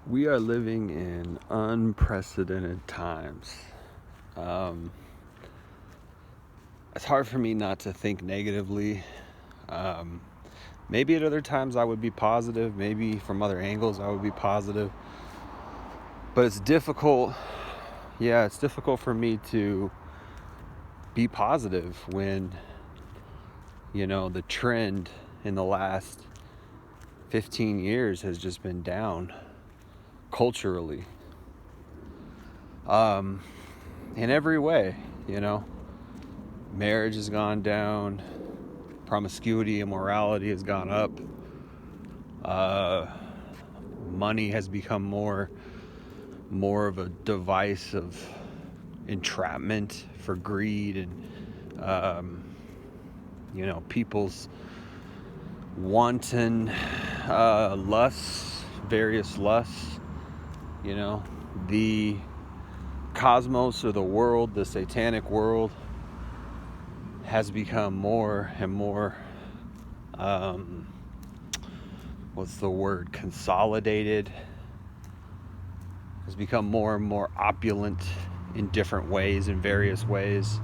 We are living in unprecedented times. It's hard for me not to think negatively. Maybe at other times I would be positive. Maybe from other angles I would be positive. But it's difficult. Yeah, it's difficult for me to be positive when, the trend in the last 15 years has just been down culturally. In every way, marriage has gone down, promiscuity, immorality has gone up, money has become more of a device of entrapment for greed and people's wanton lusts, various lusts, the cosmos or the world, the satanic world, has become more and more consolidated, has become more and more opulent in different ways, in various ways.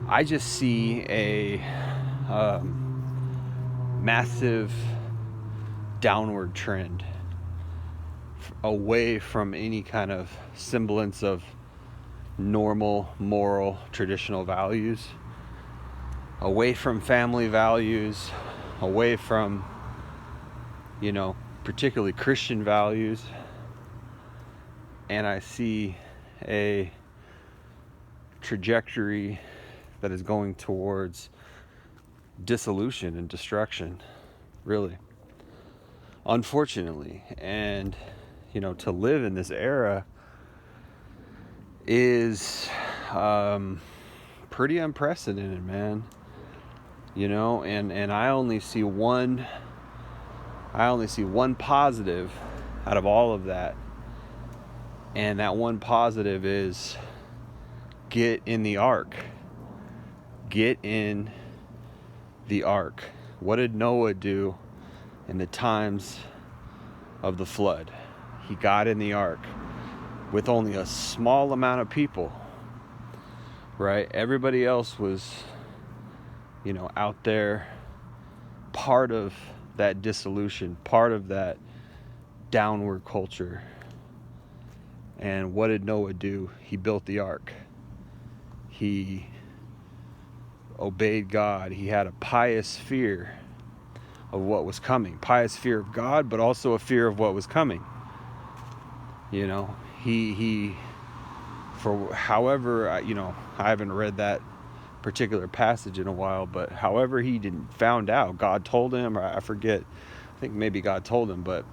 I just see a massive downward trend away from any kind of semblance of normal, moral, traditional values, away from family values, away from, particularly Christian values. And I see a trajectory that is going towards dissolution and destruction, really. Unfortunately. And, to live in this era is pretty unprecedented, man. And I only see one positive out of all of that. And that one positive is get in the ark. Get in the ark. What did Noah do in the times of the flood? He got in the ark with only a small amount of people, right? Everybody else was, out there, part of that dissolution, part of that downward culture. And what did Noah do? He built the ark. He obeyed God. He had a pious fear of what was coming. Pious fear of God, but also a fear of what was coming. He for however, I haven't read that particular passage in a while, but however he found out, God told him, or I forget, I think maybe God told him, but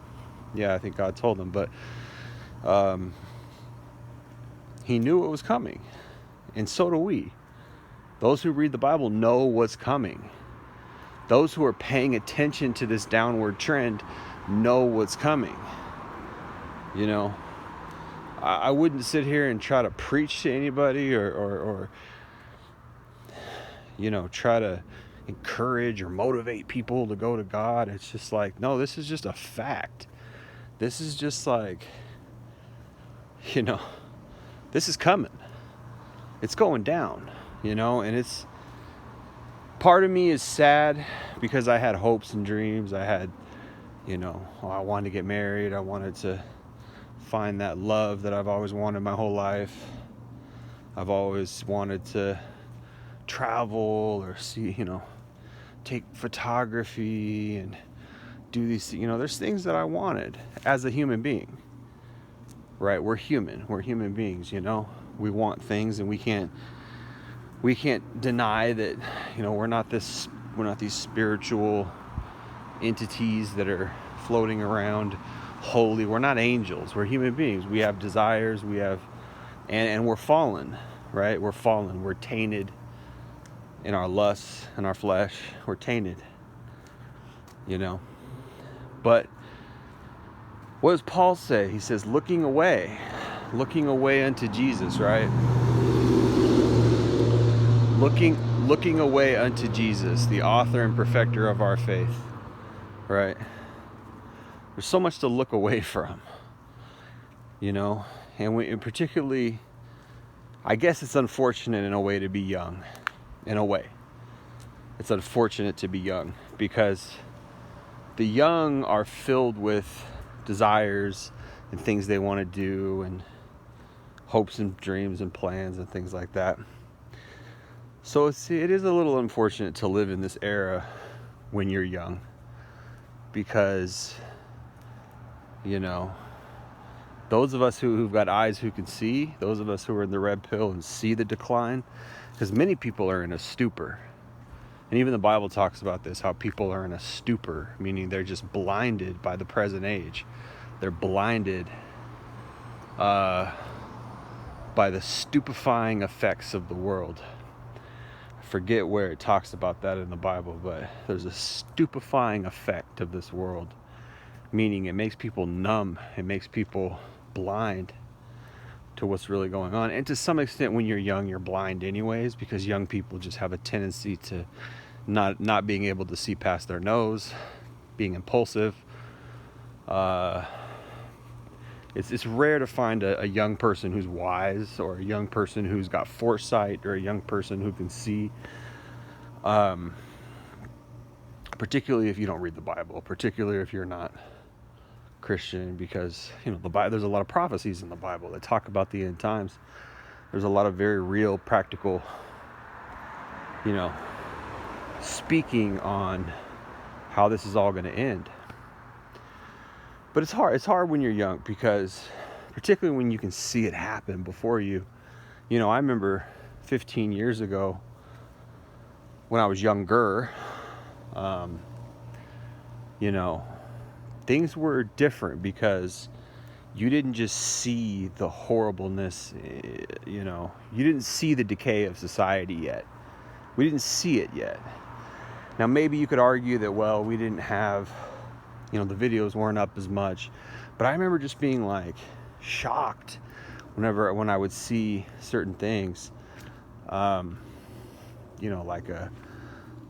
yeah, I think God told him, but he knew it was coming, and so do we. Those who read the Bible know what's coming. Those who are paying attention to this downward trend know what's coming. I wouldn't sit here and try to preach to anybody or try to encourage or motivate people to go to God. It's just like, no, this is just a fact. This is just like, this is coming. It's going down, and it's, part of me is sad because I had hopes and dreams. I had, I wanted to get married. I wanted to find that love that I've always wanted my whole life. I've always wanted to travel or see, take photography and do these, there's things that I wanted as a human being, right? We're human beings, we want things, and we can't deny that, we're not these spiritual entities that are floating around holy. We're not angels. We're human beings. We have desires. We have, and we're fallen, right? We're fallen. We're tainted in our lusts and our flesh. We're tainted, But what does Paul say? He says, looking away unto Jesus, right? Looking away unto Jesus, the author and perfecter of our faith, right? There's so much to look away from, and particularly, I guess it's unfortunate in a way to be young. In a way, it's unfortunate to be young because the young are filled with desires and things they want to do and hopes and dreams and plans and things like that. So it is a little unfortunate to live in this era when you're young because, those of us who've got eyes who can see, those of us who are in the red pill and see the decline, because many people are in a stupor. And even the Bible talks about this, how people are in a stupor, meaning they're just blinded by the present age. They're blinded by the stupefying effects of the world. I forget where it talks about that in the Bible, but there's a stupefying effect of this world, meaning it makes people numb, it makes people blind to what's really going on. And to some extent, when you're young, you're blind anyways, because young people just have a tendency to not being able to see past their nose, being impulsive. It's rare to find a young person who's wise, or a young person who's got foresight, or a young person who can see. Particularly if you don't read the Bible, particularly if you're not Christian, because there's a lot of prophecies in the Bible that talk about the end times. There's a lot of very real, practical, speaking on how this is all going to end. But it's hard when you're young, because particularly when you can see it happen before you. I remember 15 years ago when I was younger, things were different because you didn't just see the horribleness, you didn't see the decay of society yet. We didn't see it yet. Now, maybe you could argue that, well, we didn't have, the videos weren't up as much, but I remember just being shocked when I would see certain things,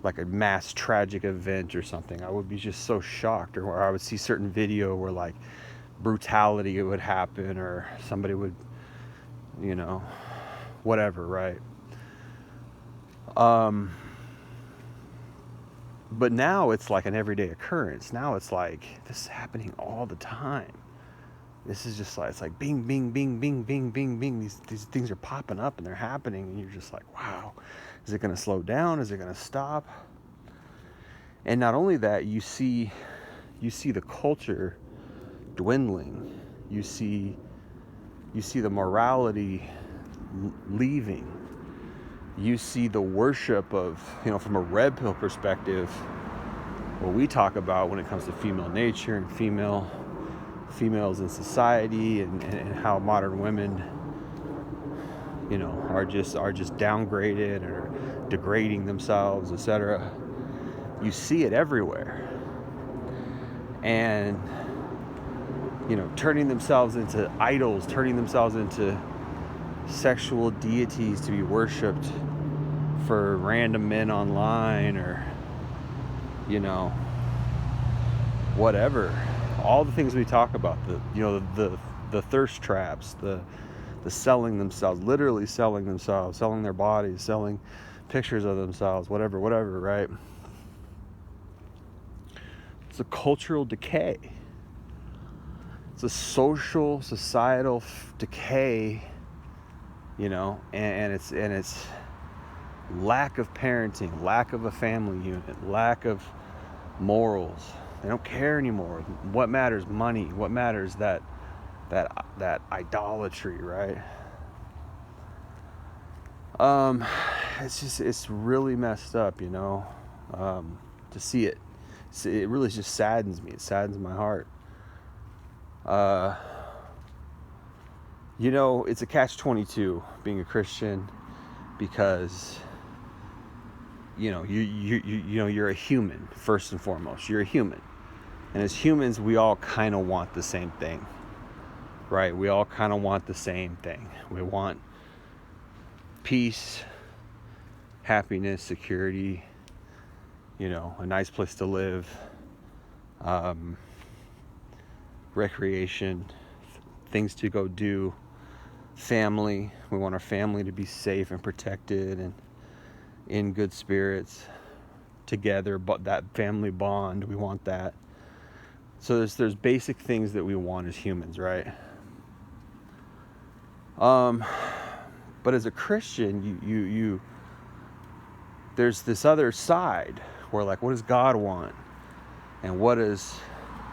like a mass tragic event or something. I would be just so shocked, or I would see certain video where brutality would happen, or somebody would, whatever, right? But now it's like an everyday occurrence. Now it's like this is happening all the time. This is just it's like bing, bing, bing, bing, bing, bing, bing. These things are popping up and they're happening, and you're just like, wow, is it going to slow down? Is it going to stop? And not only that, you see the culture dwindling. You see the morality leaving. You see the worship of, from a red pill perspective, what we talk about when it comes to female nature and females in society, and how modern women, are just downgraded or degrading themselves, etc. You see it everywhere. And, turning themselves into idols, turning themselves into sexual deities to be worshipped for random men online, or whatever. All the things we talk about, the thirst traps, the selling themselves, literally selling themselves, selling their bodies, selling pictures of themselves, whatever, right? It's a cultural decay. It's a social, societal decay, and it's lack of parenting, lack of a family unit, lack of morals. They don't care anymore. What matters? Money. What matters? That idolatry, right? It's really messed up, to see it. It really just saddens me. It saddens my heart. It's a catch-22 being a Christian, because you're a human first and foremost. You're a human, and as humans, we all kind of want the same thing, right? We all kind of want the same thing. We want peace, happiness, security, a nice place to live, recreation, things to go do, family. We want our family to be safe and protected and in good spirits together, but that family bond, we want that. So there's basic things that we want as humans, right? But as a Christian, you there's this other side where, like, what does God want? And what is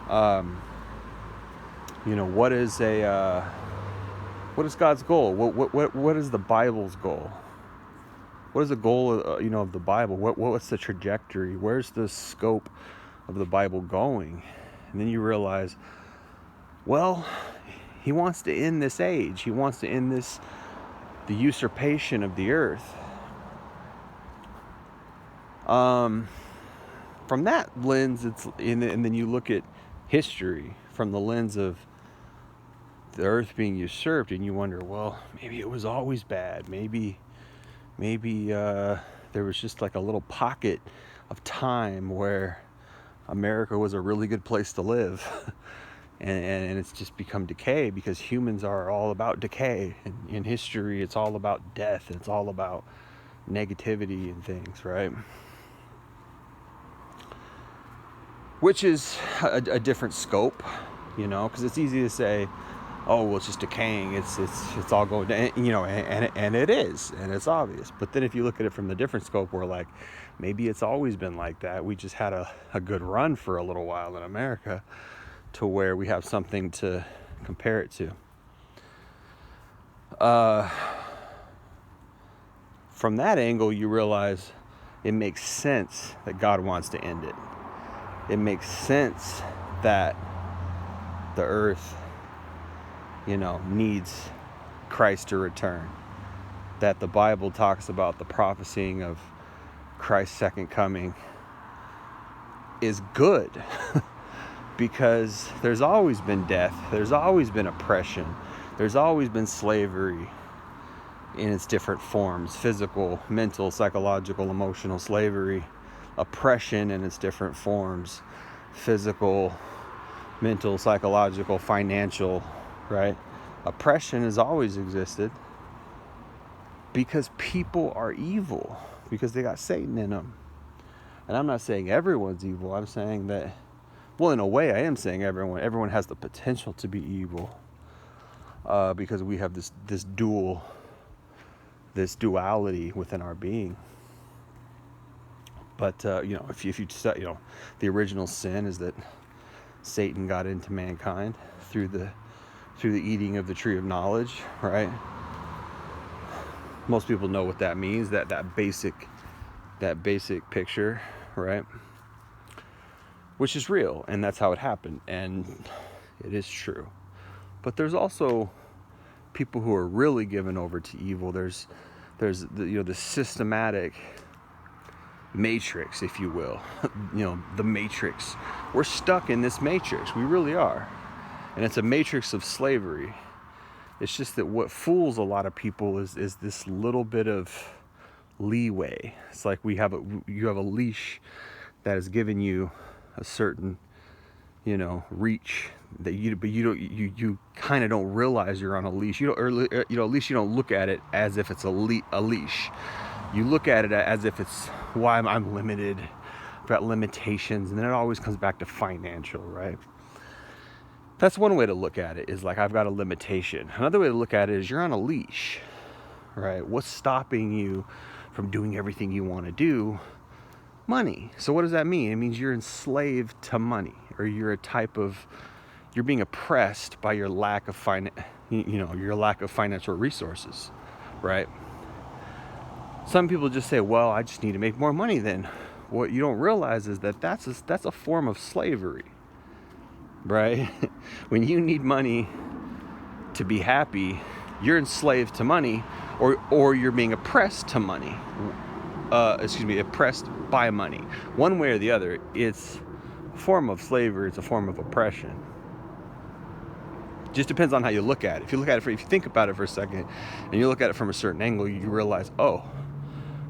what is God's goal? What is the Bible's goal? What is the goal of the Bible? What's the trajectory? Where's the scope of the Bible going? And then you realize, well, he wants to end this age. He wants to end the usurpation of the earth. From that lens, and then you look at history from the lens of the earth being usurped, and you wonder, well, maybe it was always bad. Maybe there was just like a little pocket of time where America was a really good place to live. and it's just become decay, because humans are all about decay. And in history, it's all about death. It's all about negativity and things, right? Which is a different scope, because it's easy to say, oh, well, it's just decaying. It's all going down, and it is, and it's obvious. But then if you look at it from the different scope, where, like, maybe it's always been like that. We just had a good run for a little while in America, to where we have something to compare it to. From that angle, you realize it makes sense that God wants to end it. It makes sense that the earth, needs Christ to return. That the Bible talks about the prophesying of Christ's second coming is good. Because there's always been death. There's always been oppression. There's always been slavery in its different forms: physical, mental, psychological, emotional slavery. Oppression in its different forms: physical, mental, psychological, financial, right? Oppression has always existed because people are evil, because they got Satan in them. And I'm not saying everyone's evil. I'm saying that, well, in a way, I am saying everyone has the potential to be evil, because we have this duality within our being. But if you the original sin is that Satan got into mankind through the eating of the tree of knowledge, right? Most people know what that means, that basic picture, right? Which is real, and that's how it happened, and it is true. But there's also people who are really given over to evil. There's the systematic matrix, if you will. The matrix. We're stuck in this matrix. We really are. And it's a matrix of slavery. It's just that what fools a lot of people is this little bit of leeway. It's like you have a leash that has given you a certain reach that you kind of don't realize you're on a leash. At least you don't look at it as if it's a leash. You look at it as if it's, why I'm limited, I've got limitations, and then it always comes back to financial, right? That's one way to look at it, is like, I've got a limitation. Another way to look at it is you're on a leash, right? What's stopping you from doing everything you want to do? Money. So what does that mean? It means you're enslaved to money, or you're being oppressed by your lack of financial resources, right? Some people just say, well, I just need to make more money then. What you don't realize is that that's a form of slavery, right? When you need money to be happy, you're enslaved to money, or you're being oppressed to money. Oppressed by money. One way or the other, it's a form of slavery, it's a form of oppression. Just depends on how you look at it. If you think about it for a second, and you look at it from a certain angle, you realize, oh,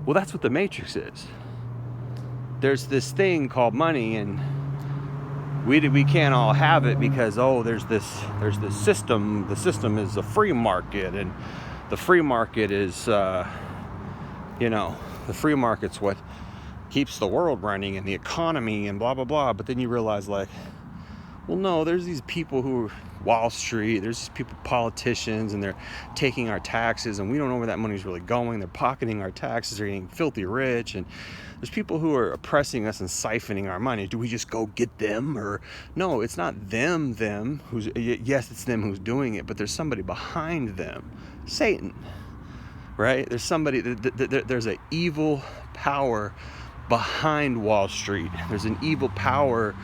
well, that's what the matrix is. There's this thing called money, and we can't all have it because, oh, there's this system. The system is a free market, and the free market is the free market's what keeps the world running and the economy and blah blah blah. But then you realize, like, well, no, there's these people who Wall Street, there's these people, politicians, and they're taking our taxes, and we don't know where that money's really going. They're pocketing our taxes, they're getting filthy rich, and there's people who are oppressing us and siphoning our money. Do we just go get them? Or no, it's not them who's, yes, it's them who's doing it, but there's somebody behind them. Satan, right? There's somebody, there's an evil power behind Wall Street. There's an evil power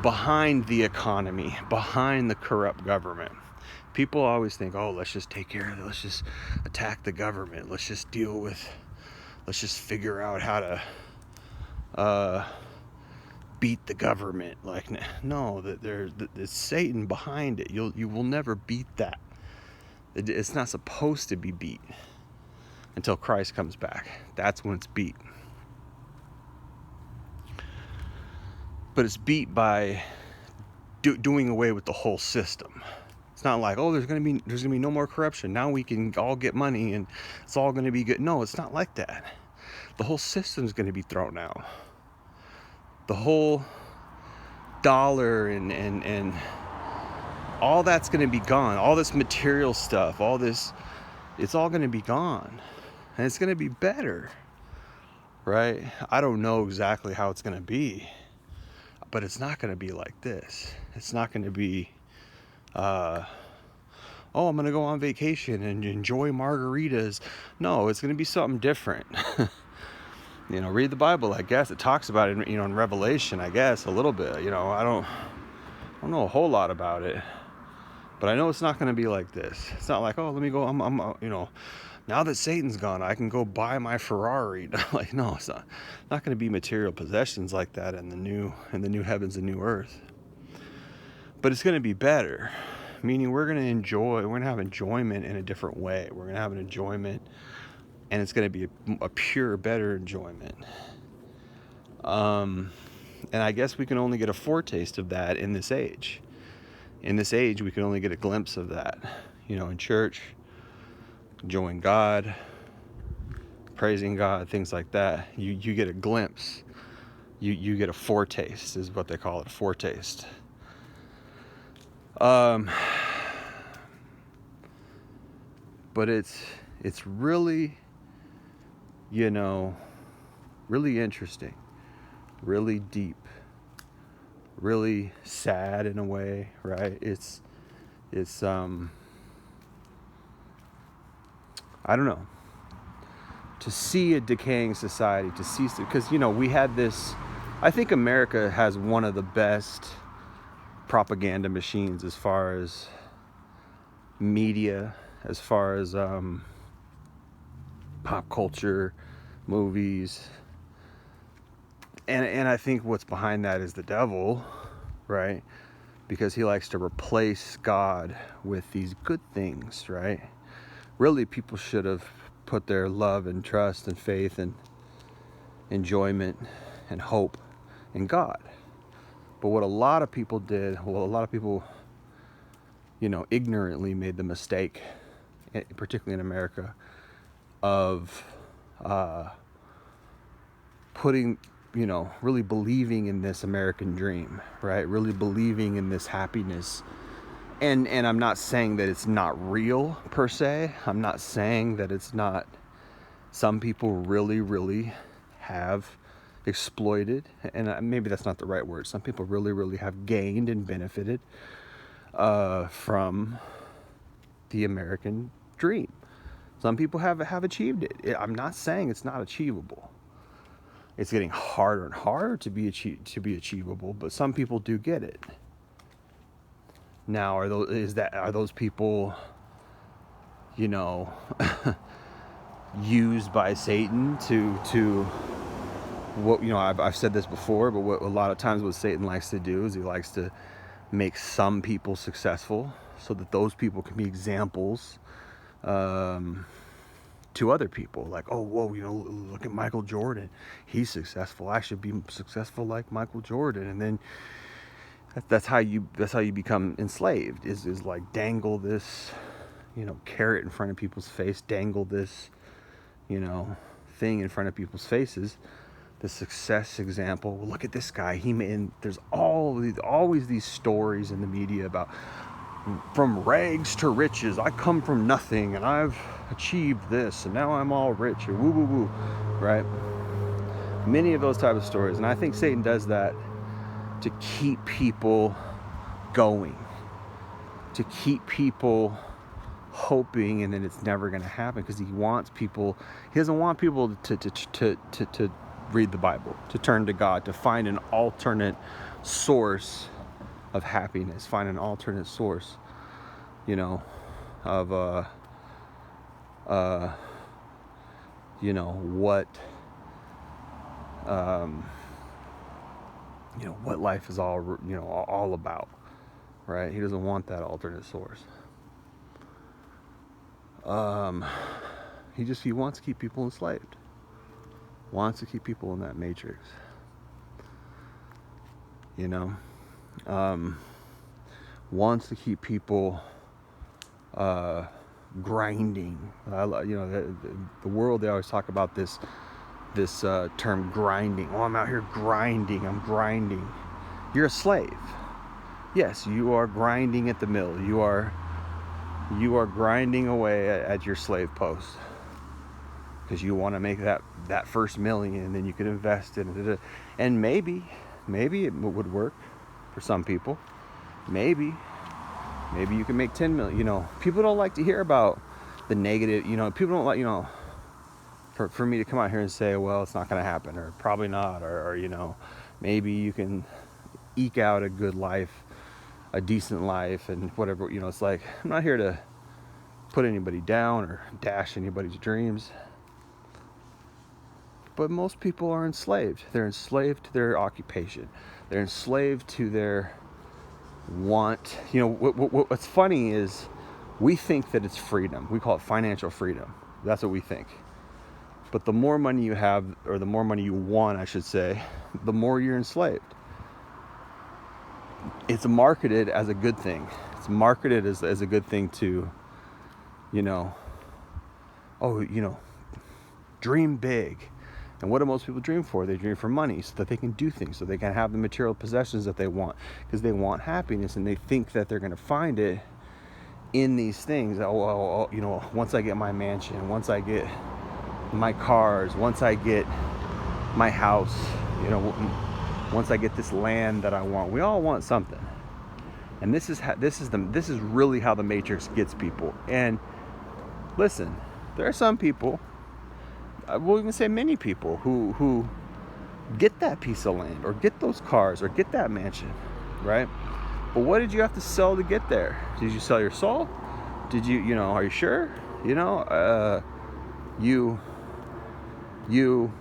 behind the economy, behind the corrupt government. People always think, oh, let's just take care of it. Let's just attack the government. Let's just figure out how to beat the government. Like, no, there's Satan behind it. You will never beat that. It's not supposed to be beat until Christ comes back. That's when it's beat. But it's beat by doing away with the whole system. It's not like, oh, there's gonna be no more corruption. Now we can all get money and it's all gonna be good. No, it's not like that. The whole system's gonna be thrown out. The whole dollar and all that's gonna be gone. All this material stuff, all this, it's all gonna be gone, and it's gonna be better, right? I don't know exactly how it's gonna be. But it's not going to be like this. It's not going to be, oh, I'm going to go on vacation and enjoy margaritas. No, it's going to be something different. Read the Bible, I guess. It talks about it, in Revelation, I guess, a little bit. I don't know a whole lot about it. But I know it's not going to be like this. It's not like, oh, let me go, now that Satan's gone, I can go buy my Ferrari. Like, no, it's not going to be material possessions like that in the new heavens and new earth. But it's going to be better, meaning we're going to have enjoyment in a different way. We're going to have an enjoyment, and it's going to be a pure, better enjoyment. And I guess we can only get a foretaste of that in this age. In this age, we can only get a glimpse of that, in church, enjoying God, praising God, things like that. You get a glimpse. You get a foretaste, is what they call it, foretaste. But it's really, really interesting, really deep, really sad in a way, right? It's I don't know, to see a decaying society, to see, because we had this, I think America has one of the best propaganda machines as far as media, as far as pop culture, movies, and I think what's behind that is the devil, right? Because he likes to replace God with these good things, right? Really, people should have put their love and trust and faith and enjoyment and hope in God. But what a lot of people did, ignorantly made the mistake, particularly in America, of putting, really believing in this American dream, right? Really believing in this happiness. And I'm not saying that it's not real per se. I'm not saying that it's not. Some people really, really have exploited, and maybe that's not the right word. Some people really, really have gained and benefited from the American dream. Some people have achieved it. I'm not saying it's not achievable. It's getting harder and harder to be achievable, but some people do get it. Now, are those people, used by Satan to what, I've said this before, but what a lot of times what Satan likes to do is he likes to make some people successful so that those people can be examples to other people. Like, oh, whoa, look at Michael Jordan. He's successful. I should be successful like Michael Jordan. And then That's how you become enslaved, is like dangle this, carrot in front of people's face, dangle this, thing in front of people's faces, the success example. Well, look at this guy, he made. And there's always these stories in the media about from rags to riches, I come from nothing and I've achieved this and now I'm all rich, or woo woo woo, right? Many of those type of stories. And I think Satan does that to keep people going, to keep people hoping, and then it's never going to happen, because he doesn't want people to read the Bible, to turn to God, to find an alternate source of happiness, find an alternate source, of what life is all about, right? He doesn't want that alternate source. He wants to keep people enslaved, wants to keep people in that matrix, wants to keep people grinding. The world, they always talk about this term grinding. Oh, I'm out here grinding. I'm grinding. You're a slave. Yes, you are grinding at the mill. You are grinding away at your slave post, because you want to make that first million, and then you can invest in it. And maybe it would work for some people. Maybe you can make 10 million. People don't like to hear about the negative. People don't like, for me to come out here and say, well, it's not going to happen, or probably not, or maybe you can eke out a good life, a decent life, and whatever. It's like, I'm not here to put anybody down or dash anybody's dreams, but most people are enslaved. They're enslaved to their occupation. They're enslaved to their want. What's funny is, we think that it's freedom. We call it financial freedom. That's what we think. But the more money you have, or the more money you want, I should say, the more you're enslaved. It's marketed as a good thing. It's marketed as a good thing to, dream big. And what do most people dream for? They dream for money, so that they can do things, so they can have the material possessions that they want, because they want happiness, and they think that they're going to find it in these things. Once I get my mansion, once I get my cars, once I get my house, once I get this land that I want. We all want something, and this is really how the matrix gets people. And listen, there are some people, we'll even say many people, who get that piece of land, or get those cars, or get that mansion, right? But what did you have to sell to get there? Did you sell your soul? Did you, are you sure? You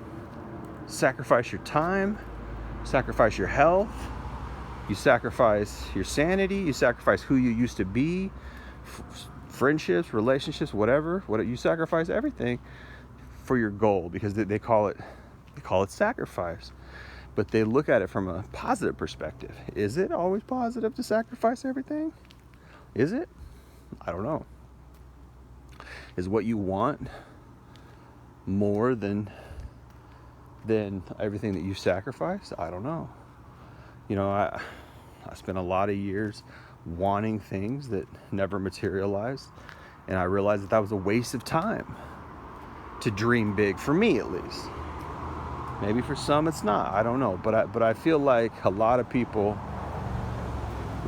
sacrifice your time, sacrifice your health, you sacrifice your sanity, you sacrifice who you used to be, friendships, relationships, whatever. You sacrifice everything for your goal, because they call it sacrifice. But they look at it from a positive perspective. Is it always positive to sacrifice everything? Is it? I don't know. Is what you want more than everything that you sacrifice? I don't know. I spent a lot of years wanting things that never materialized, and I realized that was a waste of time to dream big, for me at least. Maybe for some it's not, I don't know, but I feel like a lot of people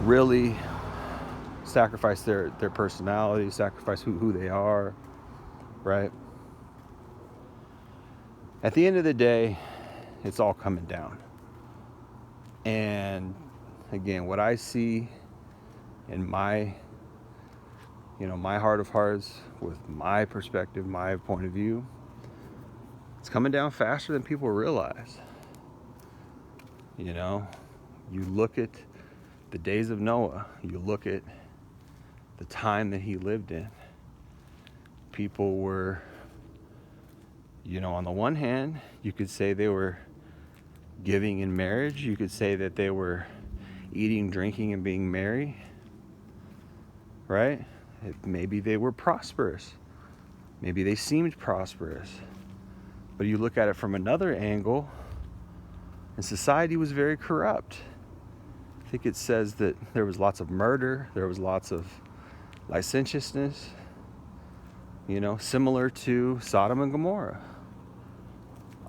really sacrifice their personality, sacrifice who they are, right? At the end of the day, it's all coming down. And again, what I see in my heart of hearts, with my perspective, my point of view, it's coming down faster than people realize. You look at the days of Noah, you look at the time that he lived in. People were, on the one hand, you could say they were giving in marriage. You could say that they were eating, drinking, and being merry, right? Maybe they were prosperous. Maybe they seemed prosperous. But you look at it from another angle, and society was very corrupt. I think it says that there was lots of murder, there was lots of licentiousness, similar to Sodom and Gomorrah.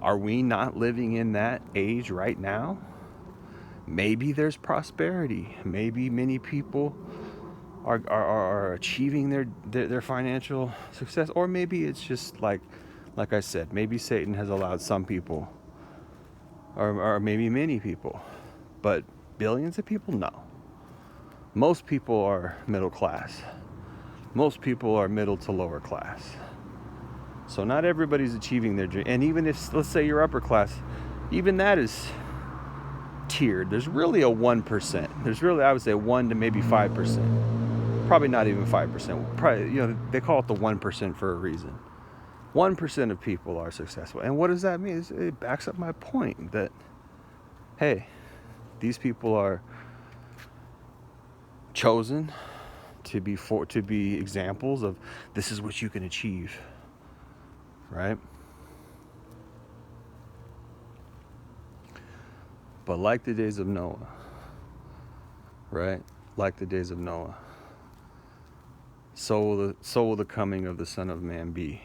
Are we not living in that age right now? Maybe there's prosperity. Maybe many people are achieving their financial success, or maybe it's just like I said, maybe Satan has allowed some people, or maybe many people, but billions of people, no. Most people are middle class. Most people are middle to lower class. So not everybody's achieving their dream. And even if, let's say, you're upper class, even that is tiered. There's really a 1%. There's really, I would say, 1 to maybe 5%. Probably not even 5%. Probably, they call it the 1% for a reason. 1% of people are successful. And what does that mean? It backs up my point that, hey, these people are chosen to be examples of this is what you can achieve, right? But like the days of Noah, right? Like the days of Noah, so will the coming of the Son of Man be.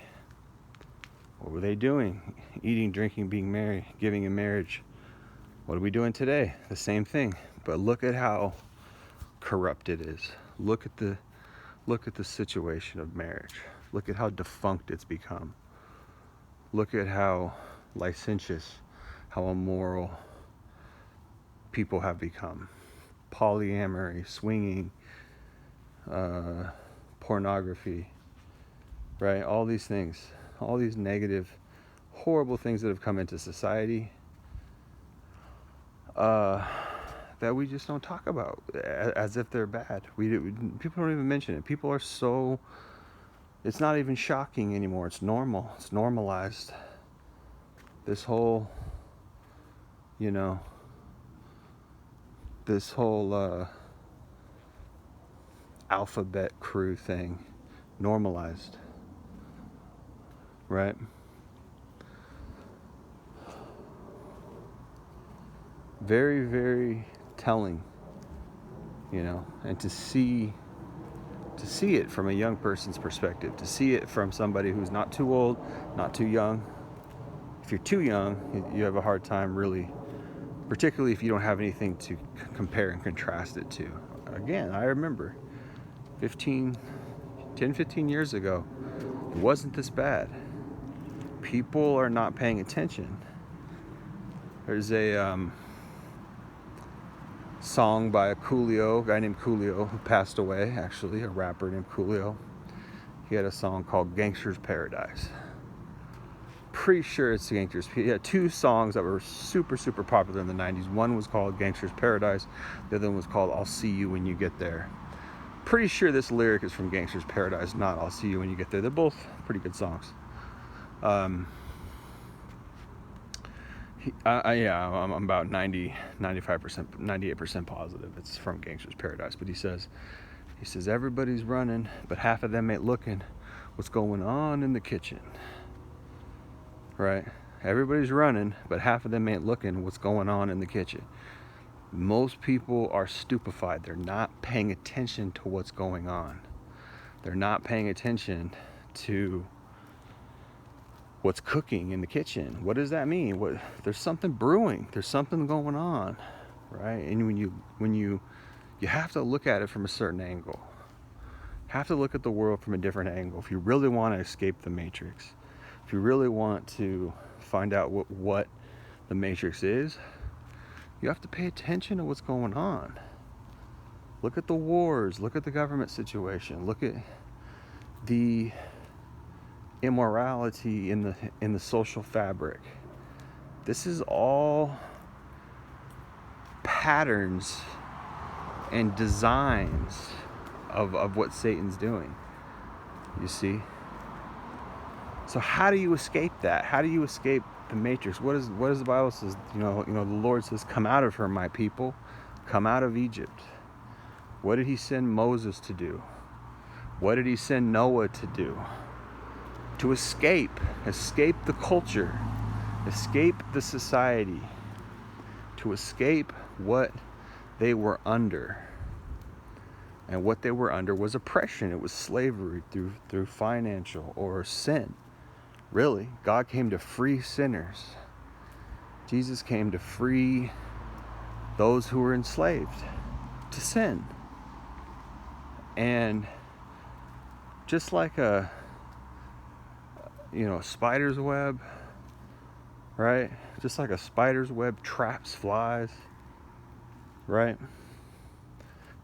What were they doing? Eating, drinking, being merry, giving in marriage. What are we doing today? The same thing. But look at how corrupt it is. Look at the situation of marriage. Look at how defunct it's become. Look at how licentious, how immoral people have become. Polyamory, swinging, pornography, right? All these things, all these negative, horrible things that have come into society that we just don't talk about as if they're bad. People don't even mention it. People are so, it's not even shocking anymore. It's normal. It's normalized. This whole, alphabet crew thing, normalized, right? Very, very telling, and to see it from a young person's perspective, to see it from somebody who's not too old, not too young. If you're too young, you have a hard time really, particularly if you don't have anything to compare and contrast it to. Again, I remember 10, 15 years ago, it wasn't this bad. People are not paying attention. There's a song by a guy named Coolio, who passed away, actually, a rapper named Coolio. He had a song called Gangster's Paradise. Pretty sure it's Gangster's. He had two songs that were super, super popular in the 90s. One was called Gangster's Paradise. The other one was called I'll See You When You Get There. Pretty sure this lyric is from Gangster's Paradise, not I'll See You When You Get There. They're both pretty good songs. I'm about 90, 95%, 98% positive it's from Gangster's Paradise. But he says everybody's running, but half of them ain't looking what's going on in the kitchen. Right? Everybody's running, but half of them ain't looking what's going on in the kitchen. Most people are stupefied. They're not paying attention to what's going on. They're not paying attention to what's cooking in the kitchen. What does that mean? There's something brewing. There's something going on, right? And when you have to look at it from a certain angle. You have to look at the world from a different angle. If you really want to escape the matrix, if you really want to find out what the matrix is, you have to pay attention to what's going on. Look at the wars. Look at the government situation. Look at the immorality in the social fabric. This is all patterns and designs of what Satan's doing. You see? So how do you escape that? How do you escape the matrix? What does the Bible says? The Lord says, "Come out of her, my people. come out of Egypt. What did he send Moses to do? What did he send Noah to do? To escape the culture, escape the society, to escape what they were under. And what they were under was oppression. It was slavery through financial or sin. Really, God came to free sinners. Jesus came to free those who were enslaved to sin. And just like a spider's web, right? Just like a spider's web traps flies, right?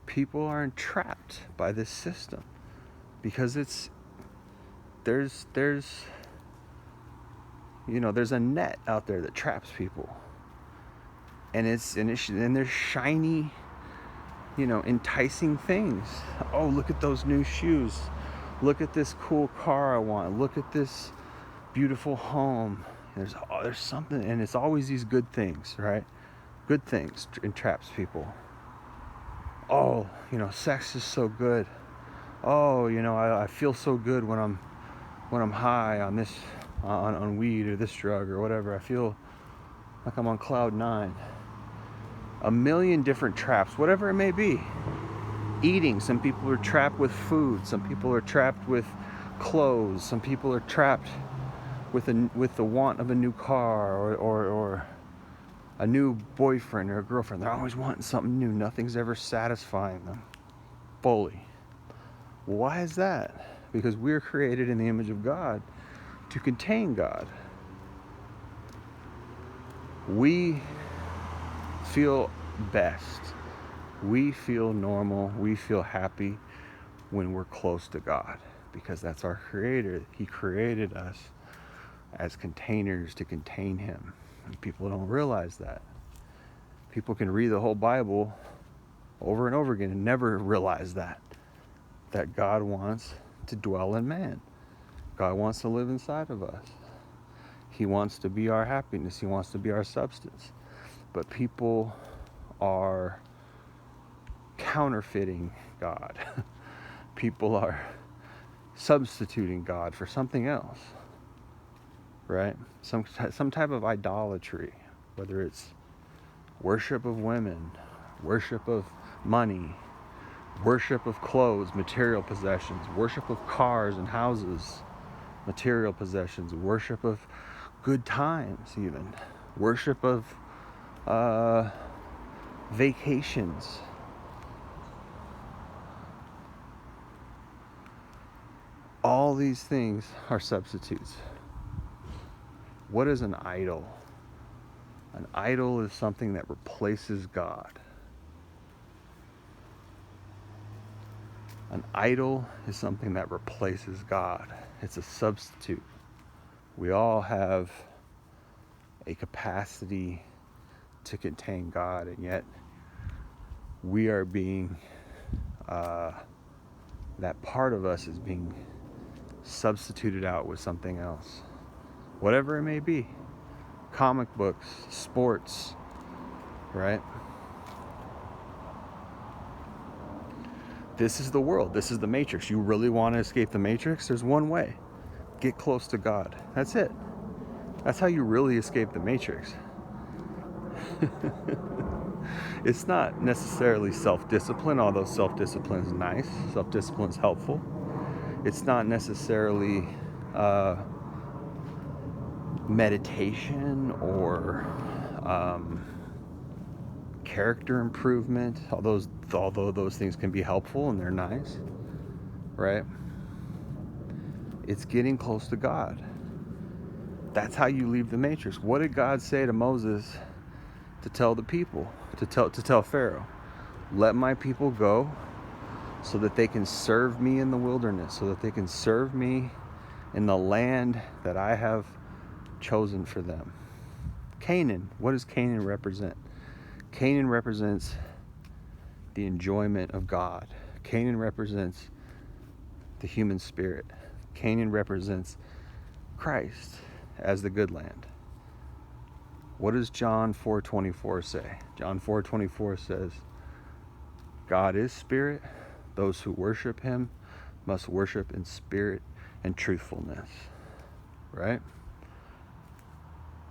People are entrapped by this system because there's a net out there that traps people, and there's shiny, enticing things. Oh, look at those new shoes. Look at this cool car I want. Look at this beautiful home. There's something, and it's always these good things, right? Good things entraps people. Oh, sex is so good. Oh, I feel so good when I'm high on this on weed or this drug or whatever. I feel like I'm on cloud 9. A million different traps, whatever it may be. Eating, some people are trapped with food, some people are trapped with clothes, some people are trapped with the want of a new car or a new boyfriend or a girlfriend. They're always wanting something new. Nothing's ever satisfying them fully. Why is that? Because we're created in the image of God to contain God. We feel best. We feel normal. We feel happy when we're close to God, because that's our Creator. He created us as containers to contain Him. And people don't realize that. People can read the whole Bible over and over again and never realize that God wants to dwell in man. God wants to live inside of us. He wants to be our happiness. He wants to be our substance. But people are counterfeiting God. People are substituting God for something else, right? Some type of idolatry, whether it's worship of women, worship of money, worship of clothes, material possessions, worship of cars and houses, material possessions, worship of good times, even worship of vacations. All these things are substitutes. What is an idol? An idol is something that replaces God. An idol is something that replaces God. It's a substitute. We all have a capacity to contain God, and yet we are being, that part of us is being substituted out with something else. Whatever it may be. Comic books, sports, right? This is the world. This is the Matrix. You really want to escape the Matrix? There's one way. Get close to God. That's it. That's how you really escape the Matrix. It's not necessarily self-discipline, although self-discipline is nice. Self-discipline is helpful. It's not necessarily meditation or character improvement, although those things can be helpful and they're nice, right? It's getting close to God. That's how you leave the Matrix. What did God say to Moses to tell the people, to tell Pharaoh? Let my people go so that they can serve me in the wilderness, so that they can serve me in the land that I have chosen for them. Canaan. What does Canaan represent? Canaan represents the enjoyment of God. Canaan represents the human spirit. Canaan represents Christ as the good land. What does John 4:24 say? John 4:24 says, God is spirit. Those who worship him must worship in spirit and truthfulness, right?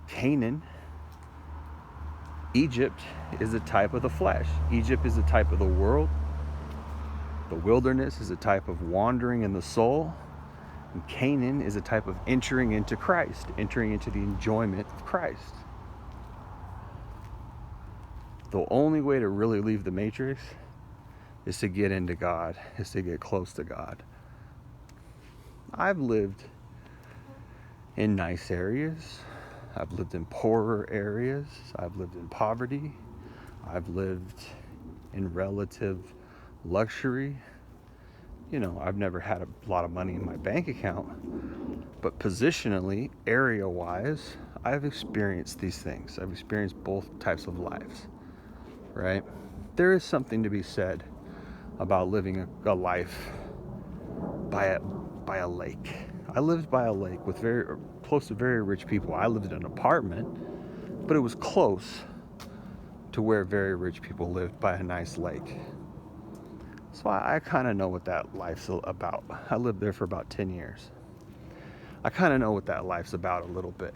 Canaan, Egypt, is a type of the flesh. Egypt is a type of the world. The wilderness is a type of wandering in the soul. And Canaan is a type of entering into Christ, entering into the enjoyment of Christ. The only way to really leave the matrix is to get into God, is to get close to God. I've lived in nice areas. I've lived in poorer areas. I've lived in poverty. I've lived in relative luxury. You know, I've never had a lot of money in my bank account, but positionally, area-wise, I've experienced these things. I've experienced both types of lives, right? There is something to be said about living a life by a lake. I lived by a lake with very close to very rich people. I lived in an apartment, but it was close to where very rich people lived by a nice lake. So I kind of know what that life's about. I lived there for about 10 years. I kind of know what that life's about a little bit.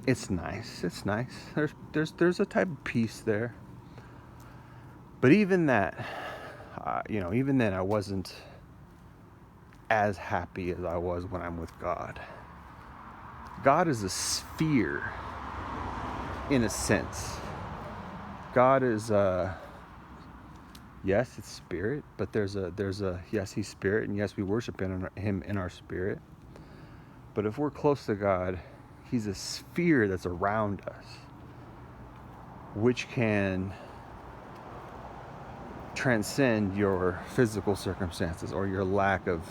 It's nice. It's nice. There's a type of peace there. But even that, even then I wasn't as happy as I was when I'm with God. God is a sphere, in a sense. God is yes, it's spirit, but there's a yes, he's spirit, and yes, we worship him in our spirit. But if we're close to God, he's a sphere that's around us, which can transcend your physical circumstances or your lack of,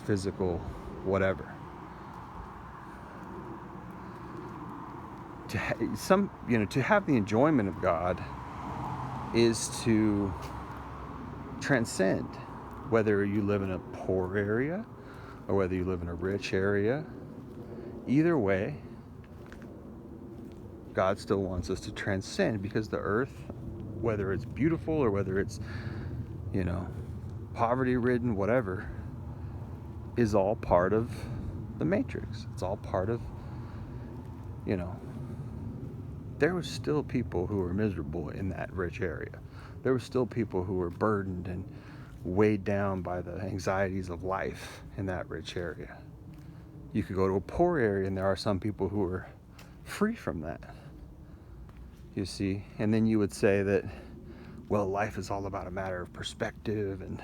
physical whatever. To have the enjoyment of God is to transcend, whether you live in a poor area or whether you live in a rich area. Either way, God still wants us to transcend, because the earth, whether it's beautiful or whether it's, poverty-ridden, whatever, is all part of the matrix. It's all part of, there were still people who were miserable in that rich area. There were still people who were burdened and weighed down by the anxieties of life in that rich area. You could go to a poor area and there are some people who are free from that. You see, and then you would say that, well, life is all about a matter of perspective, and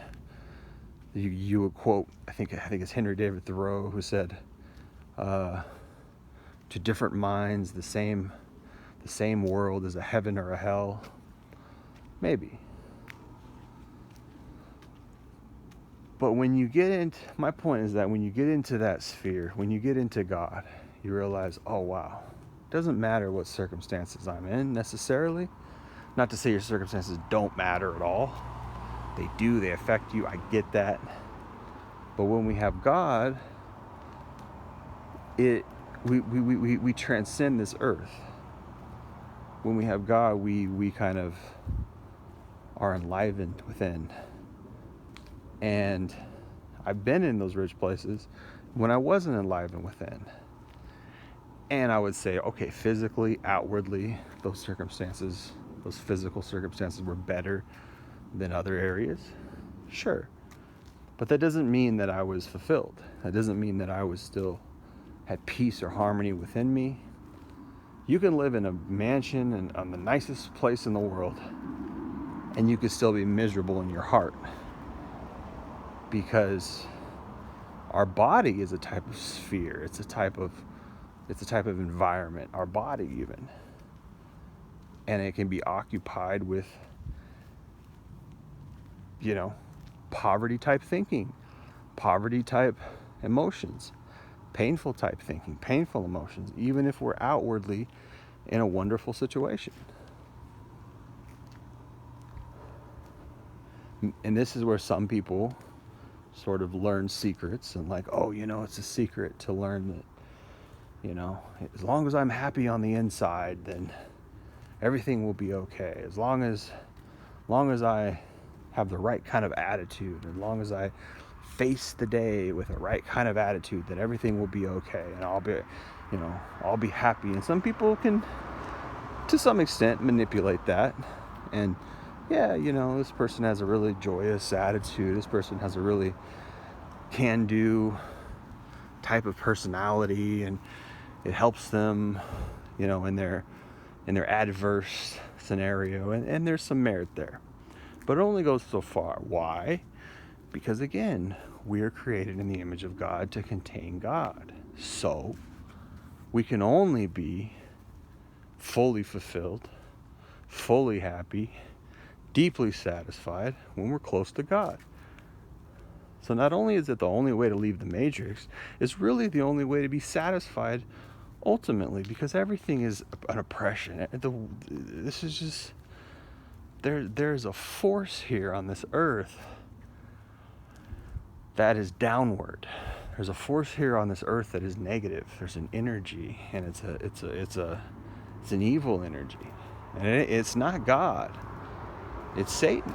you would quote, I think it's Henry David Thoreau, who said, to different minds, the same world is a heaven or a hell. Maybe. But when you get into, my point is that when you get into that sphere, when you get into God, you realize, oh wow, it doesn't matter what circumstances I'm in necessarily. Not to say your circumstances don't matter at all. They do, they affect you, I get that. But when we have God, we transcend this earth. When we have God, we kind of are enlivened within. And I've been in those rich places when I wasn't enlivened within. And I would say, okay, physically, outwardly, those physical circumstances were better than other areas. Sure. But that doesn't mean that I was fulfilled. That doesn't mean that I was still had peace or harmony within me. You can live in a mansion and on the nicest place in the world, and you could still be miserable in your heart, because our body is a type of sphere. It's a type of environment, our body even. And it can be occupied with, poverty type thinking, poverty type emotions, painful type thinking, painful emotions, even if we're outwardly in a wonderful situation. And this is where some people sort of learn secrets and it's a secret to learn that, as long as I'm happy on the inside, then everything will be okay. As long as long as I have the right kind of attitude, as long as I face the day with the right kind of attitude, then everything will be okay, and I'll be happy. And some people can, to some extent, manipulate that. And yeah, this person has a really joyous attitude. This person has a really can-do type of personality, and it helps them, in their adverse scenario, and there's some merit there. But it only goes so far. Why? Because again, we are created in the image of God to contain God. So we can only be fully fulfilled, fully happy, deeply satisfied when we're close to God. So not only is it the only way to leave the matrix, it's really the only way to be satisfied ultimately, because everything is an oppression. This is just, there's a force here on this earth that is downward. There's a force here on this earth that is negative. There's an energy, and it's an evil energy, and it's not God. It's Satan.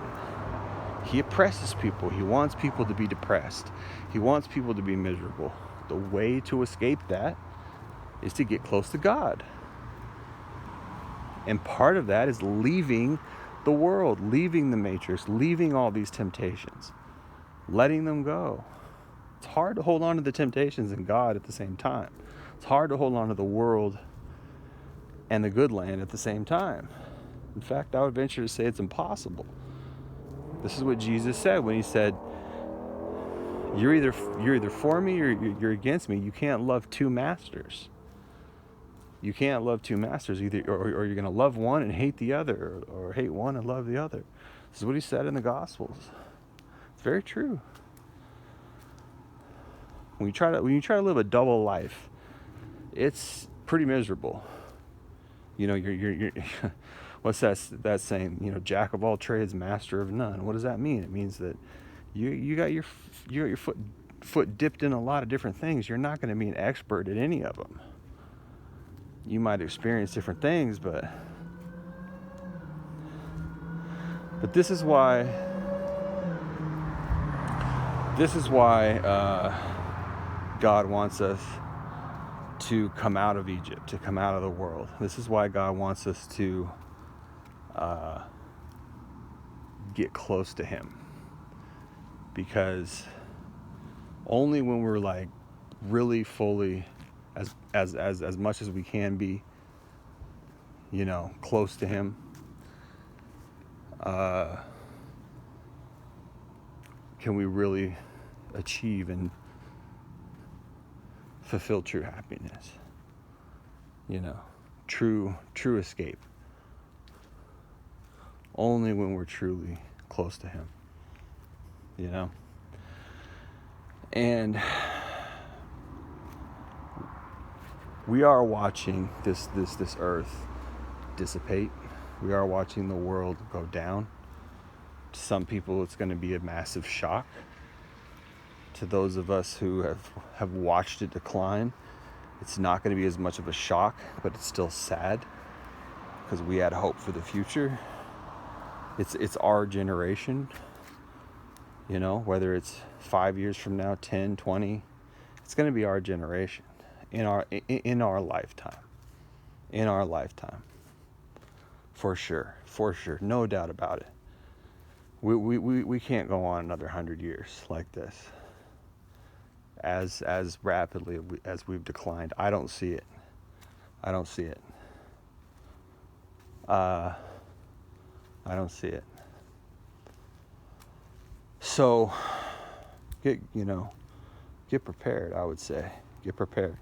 He oppresses people. He wants people to be depressed. He wants people to be miserable. The way to escape that is to get close to God. And part of that is leaving the world, leaving the matrix, leaving all these temptations, letting them go. It's hard to hold on to the temptations and God at the same time. It's hard to hold on to the world and the good land at the same time. In fact, I would venture to say it's impossible. This is what Jesus said when he said, you're either for me or you're against me. You can't love two masters. You can't love two masters, either, or you're going to love one and hate the other, or hate one and love the other. This is what he said in the Gospels. It's very true. When you try to live a double life, it's pretty miserable. You're what's that saying? Jack of all trades, master of none. What does that mean? It means that you got your foot dipped in a lot of different things. You're not going to be an expert at any of them. You might experience different things, but this is why God wants us to come out of Egypt, to come out of the world. This is why God wants us to get close to him, because only when we're like really fully, as much as we can be, close to him, can we really achieve and fulfill true happiness, true escape. Only when we're truly close to him, and we are watching this earth dissipate. We are watching the world go down. To some people, it's going to be a massive shock. To those of us who have watched it decline, it's not going to be as much of a shock, but it's still sad, because we had hope for the future. It's our generation, whether it's 5 years from now, 10, 20, it's going to be our generation in our lifetime, for sure, no doubt about it. We can't go on another 100 years like this, as rapidly as we've declined. I don't see it. I don't see it. So get prepared. I would say get prepared.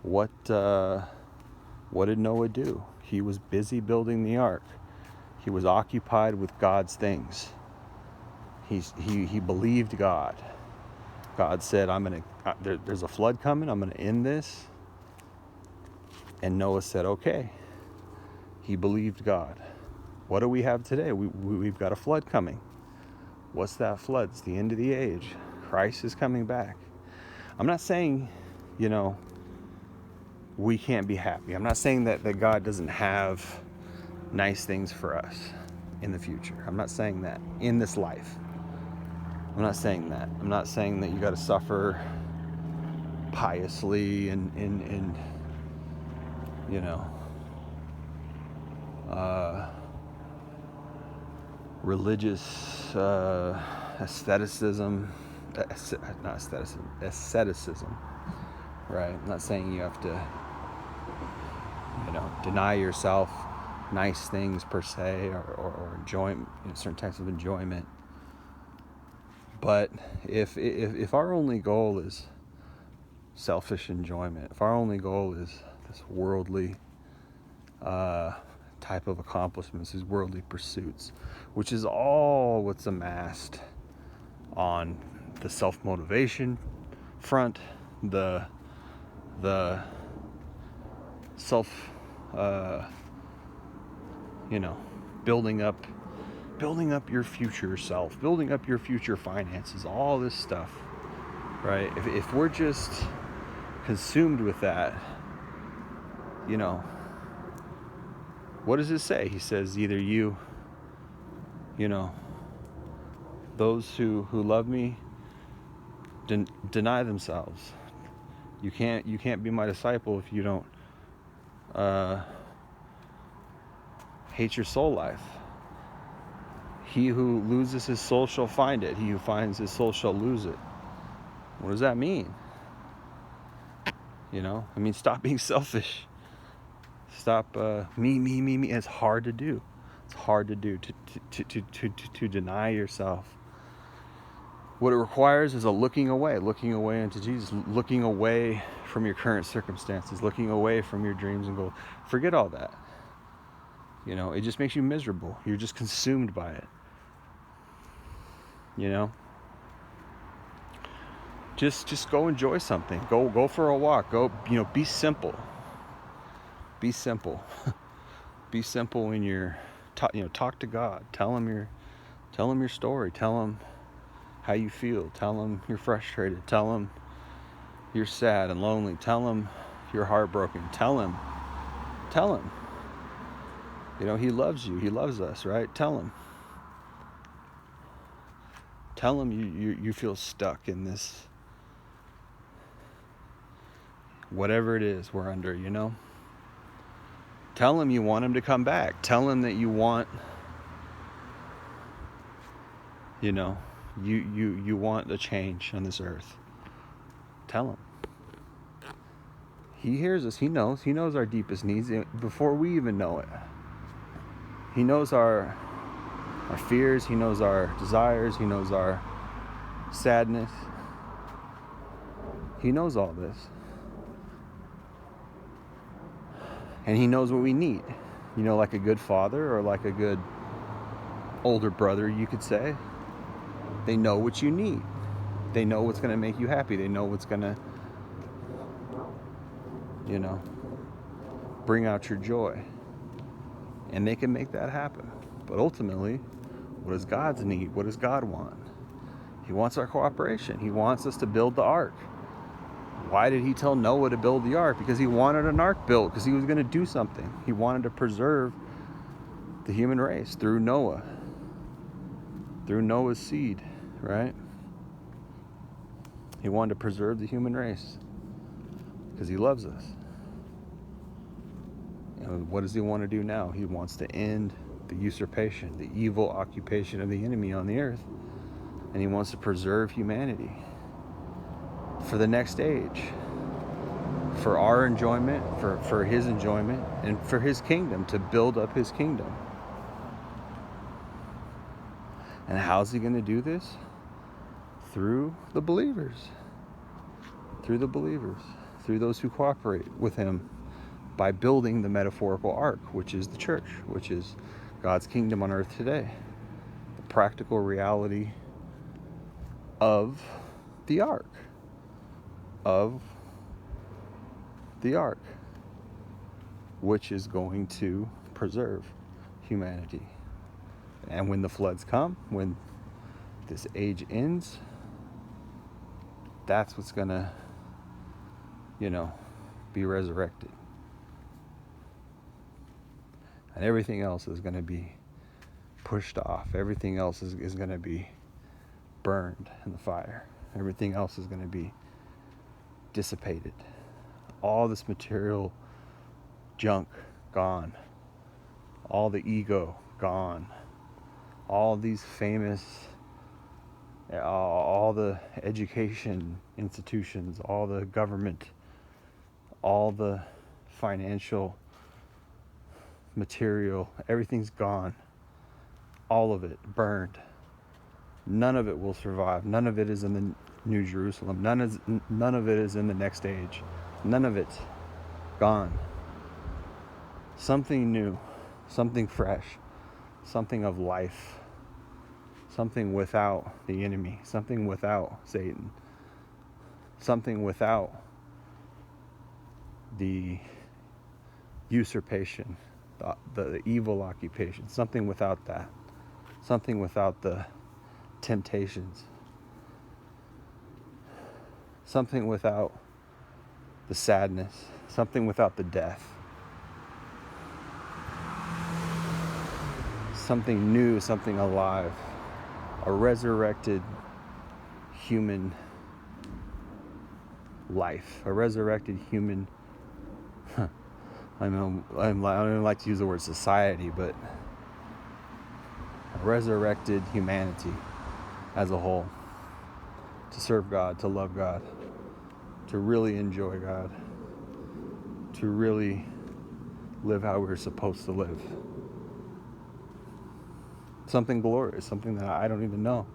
What did Noah do? He was busy building the ark. He was occupied with God's things. He believed God. God said, there's a flood coming. I'm going to end this. And Noah said, okay. He believed God. What do we have today? We've got a flood coming. What's that flood? It's the end of the age. Christ is coming back. I'm not saying, we can't be happy. I'm not saying that God doesn't have nice things for us. in the future. I'm not saying that. In this life. I'm not saying that. I'm not saying that you got to suffer piously and you know, religious asceticism, right? I'm not saying you have to, deny yourself nice things per se, or enjoy, certain types of enjoyment. But if our only goal is selfish enjoyment, if our only goal is this worldly type of accomplishments, these worldly pursuits, which is all what's amassed on the self-motivation front, the self, building up your future self, building up your future finances, all this stuff, right? If we're just consumed with that, what does it say? He says, either those who love me deny themselves. You can't be my disciple if you don't hate your soul life. He who loses his soul shall find it. He who finds his soul shall lose it. What does that mean? Stop being selfish. Stop me. It's hard to do. It's hard to do to deny yourself. What it requires is a looking away into Jesus, looking away from your current circumstances, looking away from your dreams and goals. Forget all that. It just makes you miserable. You're just consumed by it. Just go enjoy something. Go for a walk. Go, be simple. Be simple. Be simple when you're talk to God. Tell him your story. Tell him how you feel. Tell him you're frustrated. Tell him you're sad and lonely. Tell him you're heartbroken. Tell him. He loves you. He loves us, right? Tell him. Tell him you feel stuck in this, whatever it is we're under, Tell him you want him to come back. Tell him that you want, you want a change on this earth. Tell him. He hears us. He knows our deepest needs before we even know it. He knows our fears. He knows our desires. He knows our sadness. He knows all this. And he knows what we need. Like a good father or like a good older brother, you could say. They know what you need. They know what's going to make you happy. They know what's going to, bring out your joy. And they can make that happen. But ultimately, what does God's need? What does God want? He wants our cooperation. He wants us to build the ark. Why did he tell Noah to build the ark? Because he wanted an ark built, because he was going to do something. He wanted to preserve the human race through Noah, through Noah's seed, right? He wanted to preserve the human race because he loves us. And what does he want to do now? He wants to end the usurpation, the evil occupation of the enemy on the earth. And he wants to preserve humanity for the next age, for our enjoyment, for his enjoyment, and for his kingdom, to build up his kingdom. And how's he going to do this? Through the believers. Through those who cooperate with him by building the metaphorical ark, which is the church, which is God's kingdom on earth today. The practical reality of the ark. Which is going to preserve humanity. And when the floods come, when this age ends, that's what's going to, be resurrected. And everything else is going to be pushed off. Everything else is going to be burned in the fire. Everything else is going to be dissipated. All this material junk gone. All the ego gone. All these famous, all the education institutions, all the government, all the financial material, everything's gone. All of it burned. None of it will survive. None of it is in the New Jerusalem. None of it is in the next age. None of it's gone. Something new, something fresh, something of life, something without the enemy, something without Satan, something without the usurpation, the evil occupation, something without that, something without the temptations, something without the sadness, something without the death, something new, something alive, a resurrected human life, a resurrected human, I don't even like to use the word society, but a resurrected humanity as a whole, to serve God, to love God, to really enjoy God, to really live how we're supposed to live. Something glorious, something that I don't even know.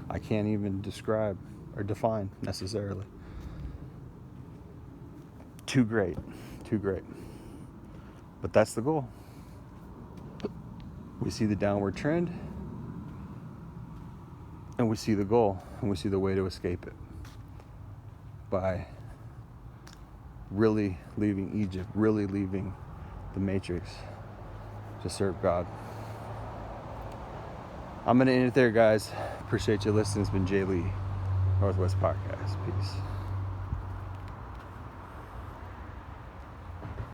I can't even describe or define necessarily. Too great, too great. But that's the goal. We see the downward trend, and we see the goal, and we see the way to escape it by really leaving Egypt, really leaving the matrix to serve God. I'm going to end it there, guys. Appreciate you listening. It's been Jay Lee, Northwest Podcast. Peace.